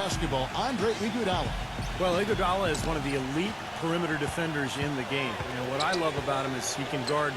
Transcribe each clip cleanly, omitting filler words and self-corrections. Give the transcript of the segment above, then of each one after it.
basketball, Andre Iguodala. Well, Iguodala is one of the elite perimeter defenders in the game. You know, what I love about him is he can guard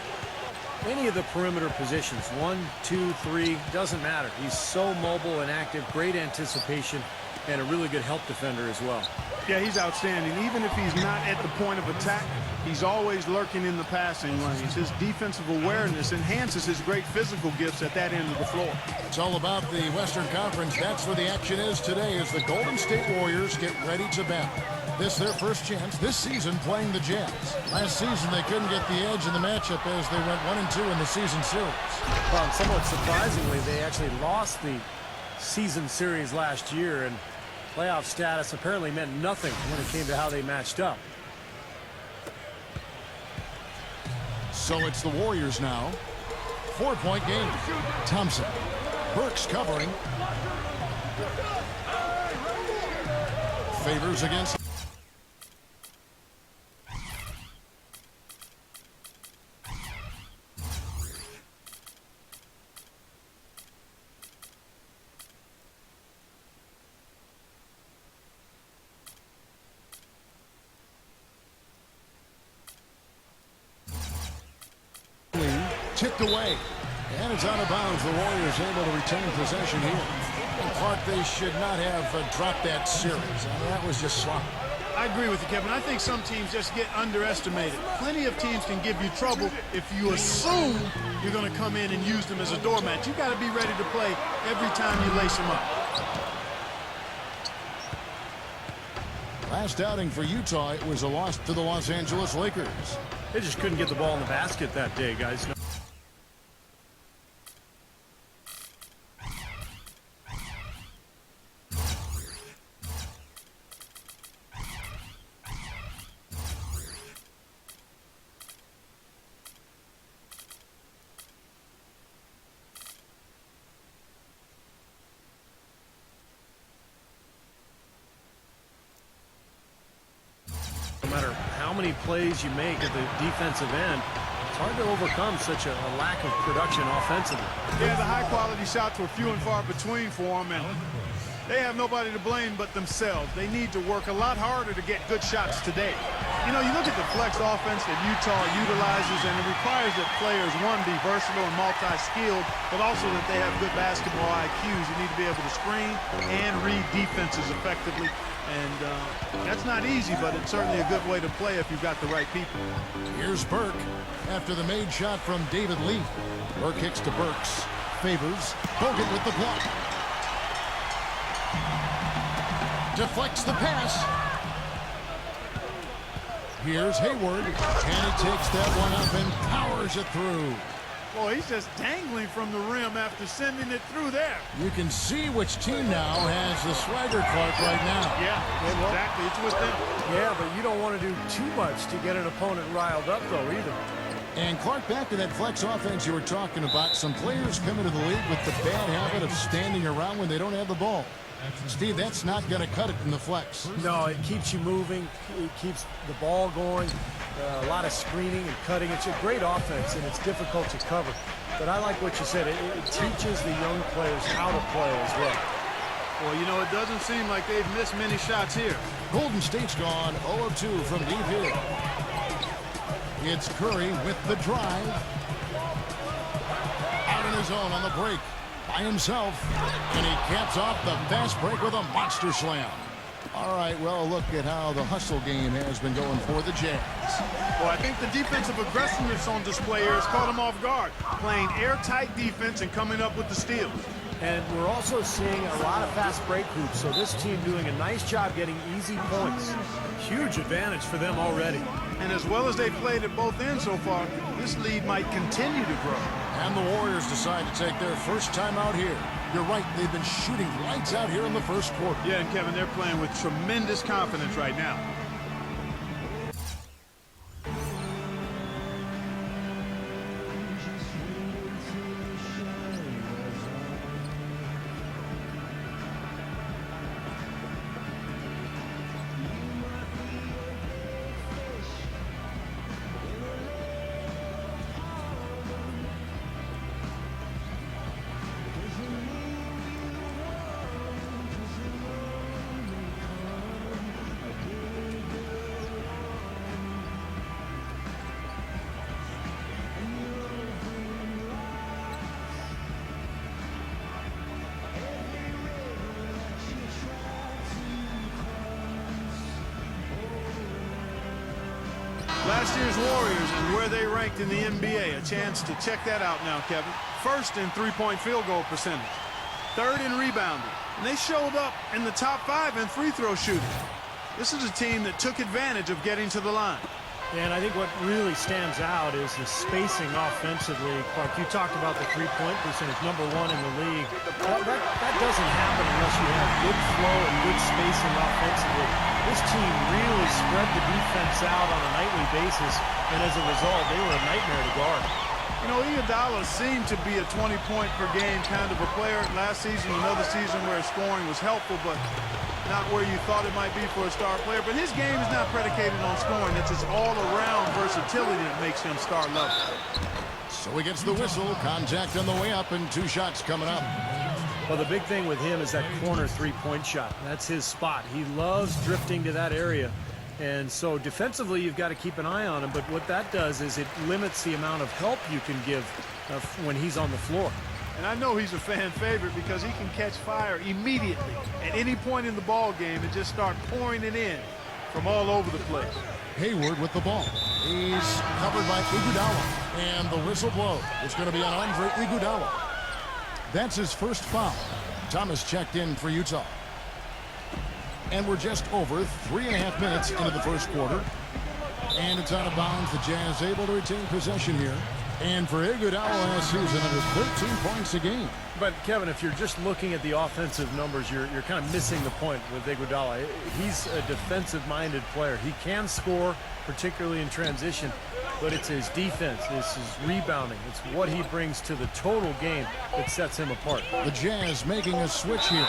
any of the perimeter positions. 1, 2, 3, doesn't matter. He's so mobile and active, great anticipation, and a really good help defender as well. Yeah, he's outstanding. Even if he's not at the point of attack, he's always lurking in the passing lanes. His defensive awareness enhances his great physical gifts at that end of the floor. It's all about the Western Conference. That's where the action is today as the Golden State Warriors get ready to battle. This their first chance this season playing the Jazz. Last season they couldn't get the edge in the matchup as they went 1-2 in the season series. Well, somewhat surprisingly, they actually lost the season series last year, and playoff status apparently meant nothing when it came to how they matched up. So it's the Warriors now. 4-point game. Thompson. Burks covering. Favors against. Tipped away, and it's out of bounds. The Warriors able to retain possession here. In part, they should not have dropped that series. I mean, that was just sloppy. I agree with you, Kevin. I think some teams just get underestimated. Plenty of teams can give you trouble if you assume you're going to come in and use them as a doormat. You got to be ready to play every time you lace them up. Last outing for Utah, it was a loss to the Los Angeles Lakers. They just couldn't get the ball in the basket that day, guys. No matter how many plays you make at the defensive end, it's hard to overcome such a lack of production offensively. Yeah, the high-quality shots were few and far between for them, and they have nobody to blame but themselves. They need to work a lot harder to get good shots today. You know, you look at the flex offense that Utah utilizes, and it requires that players, one, be versatile and multi-skilled, but also that they have good basketball IQs. You need to be able to screen and read defenses effectively. And that's not easy, but it's certainly a good way to play if you've got the right people. Here's Burke after the made shot from David Lee. Burke kicks to Burks. Favors. Bogut with the block. Deflects the pass. Here's Hayward. And he takes that one up and powers it through. Boy, he's just dangling from the rim after sending it through there. You can see which team now has the swagger Clark right now. Yeah, exactly. It's with them. Yeah, but you don't want to do too much to get an opponent riled up, though, either. And Clark, back to that flex offense you were talking about. Some players come into the league with the bad habit of standing around when they don't have the ball. Steve, that's not going to cut it in the flex. No, it keeps you moving. It keeps the ball going. A lot of screening and cutting. It's a great offense, and it's difficult to cover. But I like what you said. It teaches the young players how to play as well. Well, you know, it doesn't seem like they've missed many shots here. Golden State's gone 0-2 from deep here. It's Curry with the drive. Out in his own on the break. By himself, and he caps off the fast break with a monster slam. All right, well, look at how the hustle game has been going for the Jazz. Well, I think the defensive aggressiveness on display here has caught them off guard, playing airtight defense and coming up with the steals. And we're also seeing a lot of fast break groups, so this team doing a nice job getting easy points. Huge advantage for them already. And as well as they played at both ends so far, this lead might continue to grow. And the Warriors decide to take their first time out here. You're right, they've been shooting lights out here in the first quarter. Yeah, and Kevin, they're playing with tremendous confidence right now. Last year's Warriors and where they ranked in the NBA. A chance to check that out now, Kevin. First in three-point field goal percentage. Third in rebounding. And they showed up in the top 5 in free throw shooting. This is a team that took advantage of getting to the line. And I think what really stands out is the spacing offensively. Clark, you talked about the three-point percentage, #1 in the league. That doesn't happen unless you have good flow and good spacing offensively. This team really spread the defense out on a nightly basis, and as a result, they were a nightmare to guard. You know, Iguodala seemed to be a 20-point-per-game kind of a player last season, another season where scoring was helpful, but not where you thought it might be for a star player. But his game is not predicated on scoring. It's his all-around versatility that makes him star level. So he gets the whistle. Contact on the way up and 2 shots coming up. Well, the big thing with him is that corner three-point shot. That's his spot. He loves drifting to that area. And so defensively, you've got to keep an eye on him. But what that does is it limits the amount of help you can give when he's on the floor. And I know he's a fan favorite because he can catch fire immediately at any point in the ball game and just start pouring it in from all over the place. Hayward with the ball. He's covered by Iguodala. And the whistle blows. It's going to be on Andre Iguodala. That's his first foul. Thomas checked in for Utah. And we're just over 3.5 minutes into the first quarter. And it's out of bounds. The Jazz able to retain possession here. And for Iguodala last season, under 13 points a game. But, Kevin, if you're just looking at the offensive numbers, you're kind of missing the point with Iguodala. He's a defensive-minded player. He can score, particularly in transition, but it's his defense, it's his rebounding, it's what he brings to the total game that sets him apart. The Jazz making a switch here.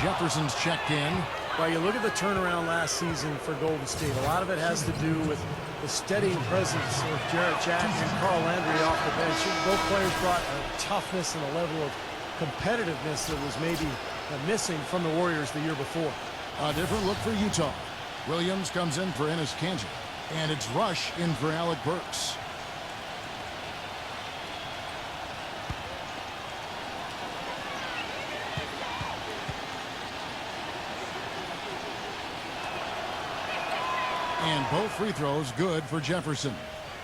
Jefferson's checked in. Well, you look at the turnaround last season for Golden State. A lot of it has to do with the steadying presence of Jarrett Jack and Carl Landry off the bench. Both players brought a toughness and a level of competitiveness that was maybe missing from the Warriors the year before. A different look for Utah. Williams comes in for Enes Kanter. And it's Rush in for Alec Burks. And both free throws good for Jefferson.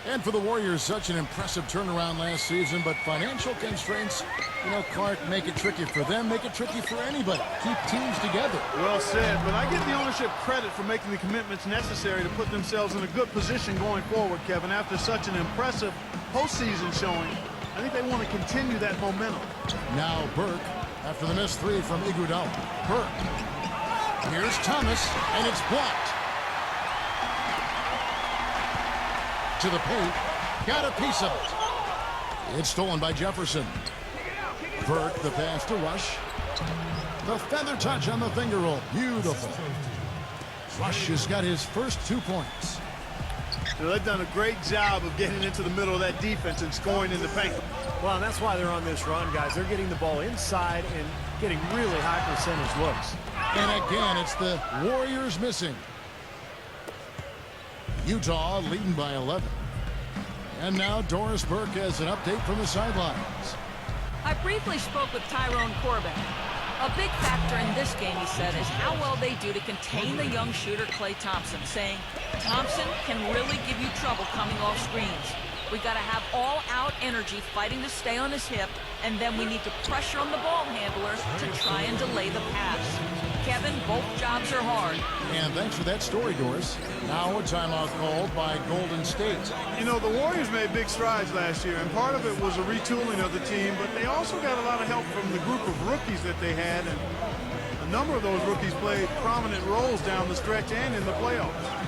And for the Warriors, such an impressive turnaround last season, but financial constraints, Clark, make it tricky for them, make it tricky for anybody. Keep teams together. Well said, but I give the ownership credit for making the commitments necessary to put themselves in a good position going forward, Kevin. After such an impressive postseason showing, I think they want to continue that momentum. Now Burke, after the missed 3 from Iguodala. Burke. Here's Thomas, and it's blocked. To the paint, got a piece of it. It's stolen by Jefferson. Burke, the pass to Rush. The feather touch on the finger roll. Beautiful. Rush has got his first 2 points. They've done a great job of getting into the middle of that defense and scoring in the paint. Well, and that's why they're on this run, guys. They're getting the ball inside and getting really high percentage looks. And again, it's the Warriors missing. Utah leading by 11. And now Doris Burke has an update from the sidelines. I briefly spoke with Tyrone Corbin. A big factor in this game, he said, is how well they do to contain the young shooter Klay Thompson, saying, Thompson can really give you trouble coming off screens. We got to have all-out energy fighting to stay on his hip, and then we need to pressure on the ball handlers to try and delay the pass. Kevin, both jobs are hard. And thanks for that story, Doris. Now a timeout called by Golden State. You know, the Warriors made big strides last year, and part of it was a retooling of the team, but they also got a lot of help from the group of rookies that they had, and a number of those rookies played prominent roles down the stretch and in the playoffs.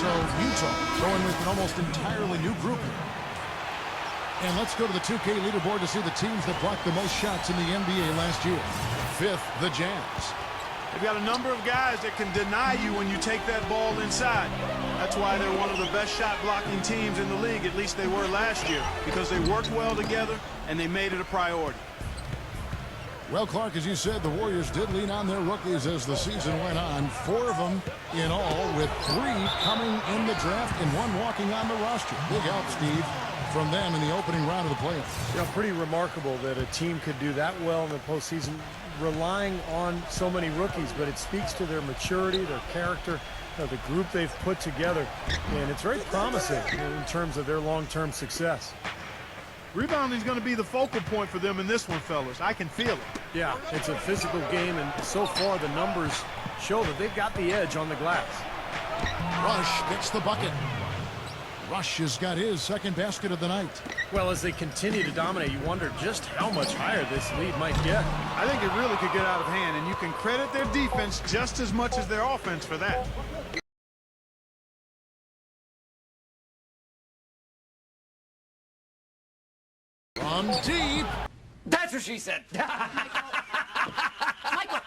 So Utah going with an almost entirely new group here. And let's go to the 2K leaderboard to see the teams that blocked the most shots in the NBA last year. 5th, the Jazz. They've got a number of guys that can deny you when you take that ball inside. That's why they're one of the best shot blocking teams in the league, at least they were last year, because they worked well together and they made it a priority. Well, Clark, as you said, the Warriors did lean on their rookies as the season went on. 4 of them in all, with 3 coming in the draft and 1 walking on the roster. Big help, Steve, from them in the opening round of the playoffs. You know, pretty remarkable that a team could do that well in the postseason, relying on so many rookies, but it speaks to their maturity, their character, the group they've put together, and it's very promising in terms of their long-term success. Rebounding is going to be the focal point for them in this one, fellas. I can feel it. Yeah, it's a physical game, and so far the numbers show that they've got the edge on the glass. Rush gets the bucket. Rush has got his second basket of the night. Well, as they continue to dominate, you wonder just how much higher this lead might get. I think it really could get out of hand, and you can credit their defense just as much as their offense for that. From deep. That's what she said. Michael.